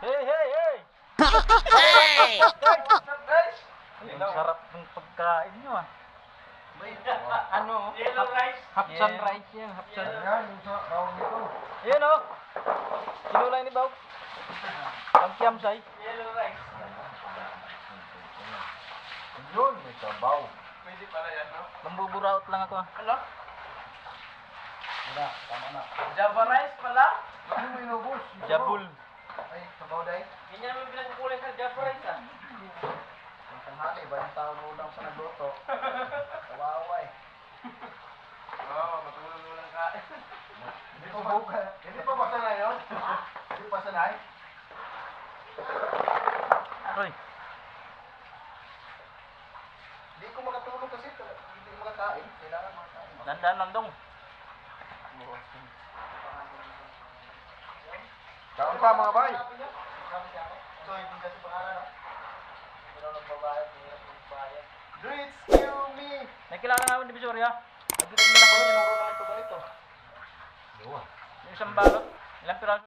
Hey, hey, hey! Hey! Guys, what's up guys? Ang sarap ng pagkain nyo ah. Ano? Yellow rice. Hapsan rice yan, hapsan. Ayan, yung sa bawang nito. Ayan oh. Sinulay ni Baw. Ang kiyamsay. Yellow rice. Yun, may sabaw. Pwede pala yan, no? Nambuburaot lang ako ah. Ano? Wala, tama na. Java rice pala? Ano mo inubos? Jabul. Ay, sabaw dahil. Hindi namin pinagkukulan sa Java rice, ah. Ang tanghali, ba yung tao ulang sa nagluto? Kawawa eh. Oo, matulog-ulang ka. Hindi pa ba sanay yun? Hindi pa sanay? Aroy. Hindi ko makatulog kasi hindi makakain. Kailangan makakain. Dandan lang dong. Kaon pa mga bay. So, hindi kasi pangalan, no? Pero nagbabayad, hindi nagbabayad. Grits, kill me! May kilala nga ako ni Bisoria. Nagkita ng dako niya ng ulo ng ito ganito. Dua. Yung isang balot. Ilang piraso?